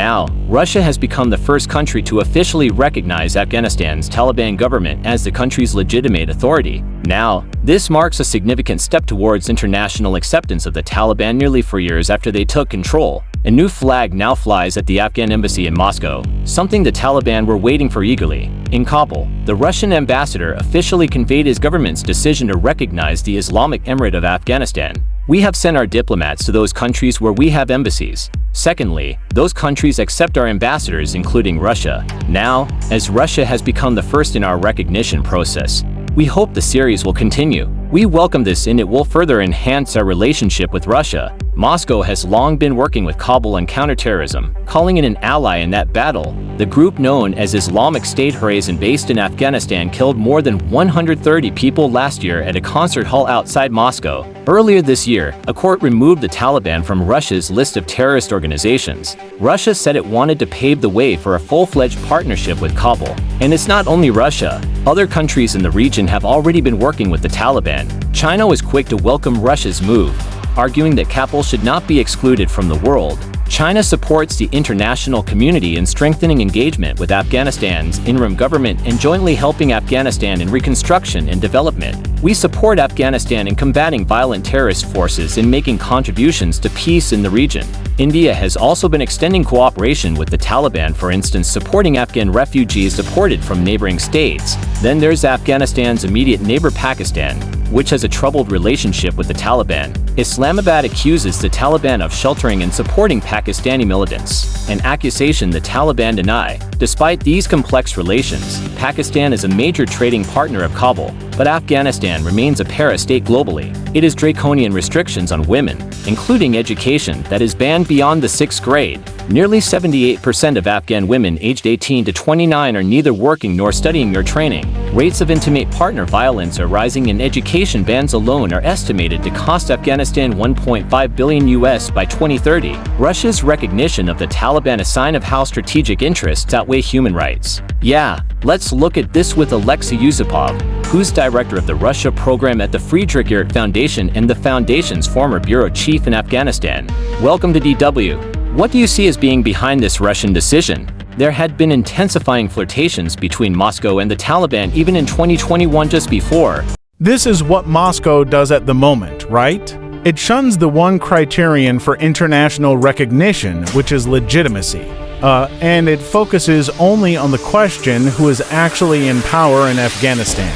Now, Russia has become the first country to officially recognize Afghanistan's Taliban government as the country's legitimate authority. Now, this marks a significant step towards international acceptance of the Taliban nearly 4 years after they took control. A new flag now flies at the Afghan embassy in Moscow, something the Taliban were waiting for eagerly. In Kabul, the Russian ambassador officially conveyed his government's decision to recognize the Islamic Emirate of Afghanistan. We have sent our diplomats to those countries where we have embassies. Secondly, those countries accept our ambassadors, including Russia. Now, as Russia has become the first in our recognition process, we hope the series will continue. We welcome this and it will further enhance our relationship with Russia. Moscow has long been working with Kabul on counterterrorism, calling it an ally in that battle. The group known as Islamic State Horizon based in Afghanistan killed more than 130 people last year at a concert hall outside Moscow. Earlier this year, a court removed the Taliban from Russia's list of terrorist organizations. Russia said it wanted to pave the way for a full-fledged partnership with Kabul. And it's not only Russia. Other countries in the region have already been working with the Taliban. China was quick to welcome Russia's move, arguing that Kabul should not be excluded from the world. China supports the international community in strengthening engagement with Afghanistan's interim government and jointly helping Afghanistan in reconstruction and development. We support Afghanistan in combating violent terrorist forces and making contributions to peace in the region. India has also been extending cooperation with the Taliban, for instance, supporting Afghan refugees deported from neighboring states. Then there's Afghanistan's immediate neighbor Pakistan, which has a troubled relationship with the Taliban. Islamabad accuses the Taliban of sheltering and supporting Pakistani militants, an accusation the Taliban deny. Despite these complex relations, Pakistan is a major trading partner of Kabul, but Afghanistan remains a para-state globally. It has draconian restrictions on women, including education, that is banned beyond the 6th grade. Nearly 78% of Afghan women aged 18 to 29 are neither working nor studying or training. Rates of intimate partner violence are rising and education bans alone are estimated to cost Afghanistan $1.5 billion by 2030. Russia's recognition of the Taliban a sign of how strategic interests outweigh human rights. Yeah, let's look at this with Alexei Yusupov, who's director of the Russia program at the Friedrich Ebert Foundation and the foundation's former bureau chief in Afghanistan. Welcome to DW. What do you see as being behind this Russian decision? There had been intensifying flirtations between Moscow and the Taliban even in 2021 just before. This is what Moscow does at the moment, right? It shuns the one criterion for international recognition, which is legitimacy. And it focuses only on the question who is actually in power in Afghanistan.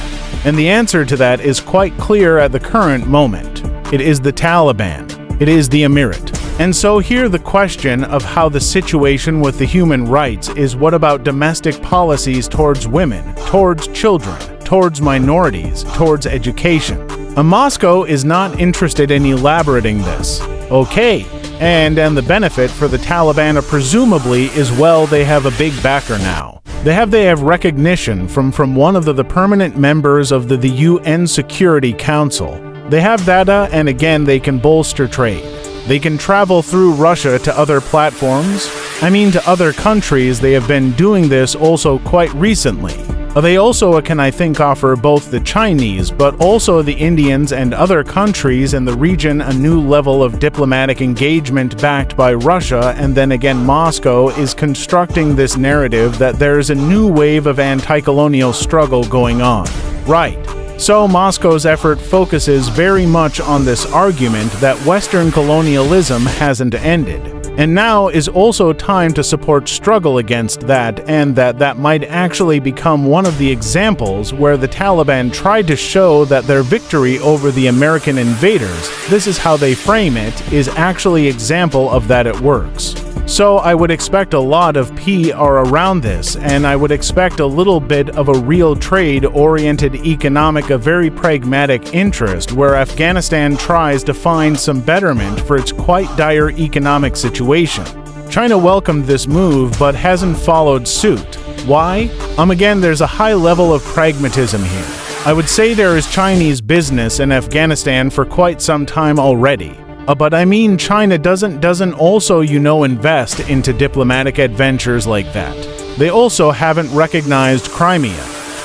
And the answer to that is quite clear at the current moment. It is the Taliban. It is the Emirate. And so here the question of how the situation with the human rights is: what about domestic policies towards women, towards children, towards minorities, towards education? Moscow is not interested in elaborating this. Okay. And the benefit for the Taliban presumably is, well, they have a big backer now. They have recognition from one of the permanent members of the UN Security Council. They have data, and again, they can bolster trade. They can travel through Russia to other platforms. To other countries. They have been doing this also quite recently. They also can, I think, offer both the Chinese but also the Indians and other countries in the region a new level of diplomatic engagement backed by Russia. And then again, Moscow is constructing this narrative that there's a new wave of anti-colonial struggle going on. Right. So Moscow's effort focuses very much on this argument that Western colonialism hasn't ended. And now is also time to support struggle against that, and that might actually become one of the examples where the Taliban tried to show that their victory over the American invaders, this is how they frame it, is actually example of that it works. So I would expect a lot of PR around this, and I would expect a little bit of a real trade-oriented economic, a very pragmatic interest, where Afghanistan tries to find some betterment for its quite dire economic situation. China welcomed this move, but hasn't followed suit. Why? Again, there's a high level of pragmatism here. I would say there is Chinese business in Afghanistan for quite some time already. But China doesn't also, invest into diplomatic adventures like that. They also haven't recognized Crimea.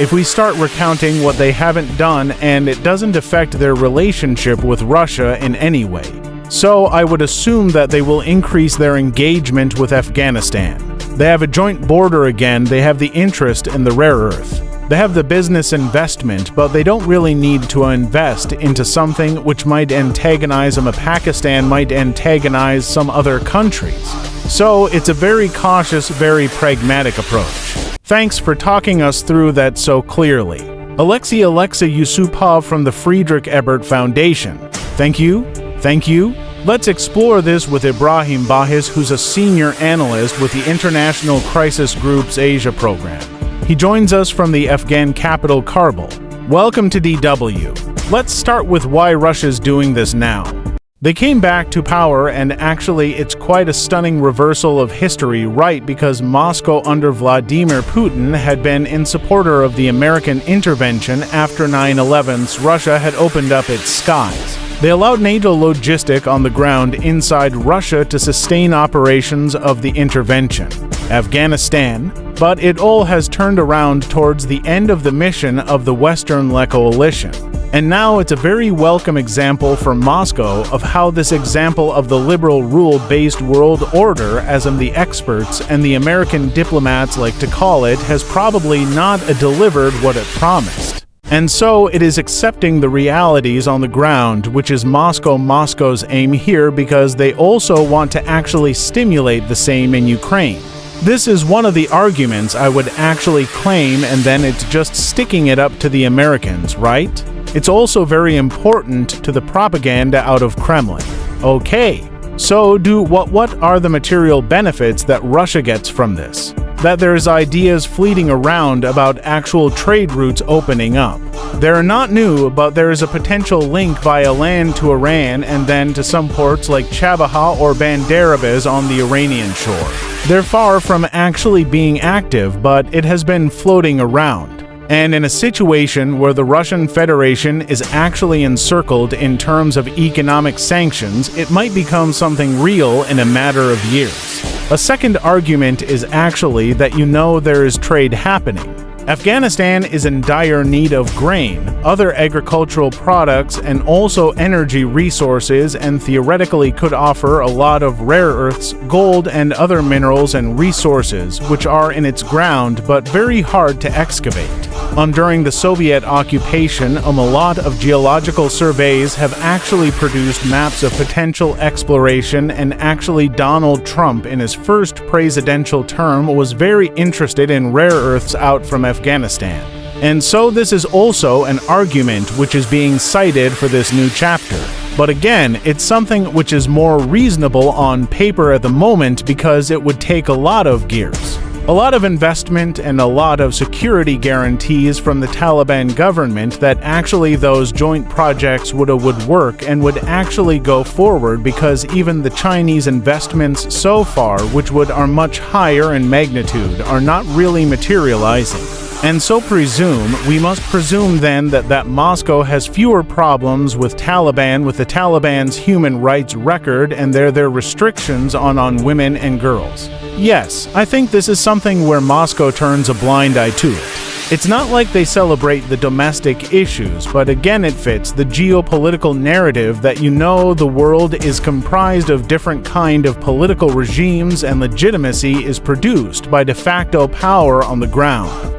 If we start recounting what they haven't done, and it doesn't affect their relationship with Russia in any way. So I would assume that they will increase their engagement with Afghanistan. They have a joint border again, they have the interest in the rare earth. They have the business investment, but they don't really need to invest into something which might antagonize them. Pakistan might antagonize some other countries. So it's a very cautious, very pragmatic approach. Thanks for talking us through that so clearly. Alexa Yusupov from the Friedrich Ebert Foundation. Thank you. Thank you. Let's explore this with Ibrahim Bahis, who's a senior analyst with the International Crisis Group's Asia program. He joins us from the Afghan capital, Kabul. Welcome to DW. Let's start with why Russia's doing this now. They came back to power, and actually it's quite a stunning reversal of history, right? Because Moscow under Vladimir Putin had been in supporter of the American intervention after 9/11's Russia had opened up its skies. They allowed NATO logistic on the ground inside Russia to sustain operations of the intervention. Afghanistan, but it all has turned around towards the end of the mission of the Western-led coalition. And now it's a very welcome example for Moscow of how this example of the liberal rule-based world order, as the experts and the American diplomats like to call it, has probably not delivered what it promised. And so it is accepting the realities on the ground, which is Moscow's aim here, because they also want to actually stimulate the same in Ukraine. This is one of the arguments I would actually claim, and then it's just sticking it up to the Americans, right? It's also very important to the propaganda out of Kremlin. Okay, so what are the material benefits that Russia gets from this? That there's ideas fleeting around about actual trade routes opening up. They're not new, but there is a potential link via land to Iran and then to some ports like Chabahar or Bandarabas on the Iranian shore. They're far from actually being active, but it has been floating around. And in a situation where the Russian Federation is actually encircled in terms of economic sanctions, it might become something real in a matter of years. A second argument is actually that there is trade happening. Afghanistan is in dire need of grain, other agricultural products, and also energy resources, and theoretically could offer a lot of rare earths, gold, and other minerals and resources, which are in its ground but very hard to excavate. During the Soviet occupation, a lot of geological surveys have actually produced maps of potential exploration, and actually Donald Trump in his first presidential term was very interested in rare earths out from Afghanistan. And so this is also an argument which is being cited for this new chapter. But again, it's something which is more reasonable on paper at the moment, because it would take a lot of gears. A lot of investment and a lot of security guarantees from the Taliban government that actually those joint projects would work and would actually go forward, because even the Chinese investments so far, which are much higher in magnitude, are not really materializing. And so we must presume then that Moscow has fewer problems with the Taliban's human rights record and their restrictions on women and girls. Yes, I think this is something where Moscow turns a blind eye to it. It's not like they celebrate the domestic issues, but again it fits the geopolitical narrative that the world is comprised of different kind of political regimes, and legitimacy is produced by de facto power on the ground.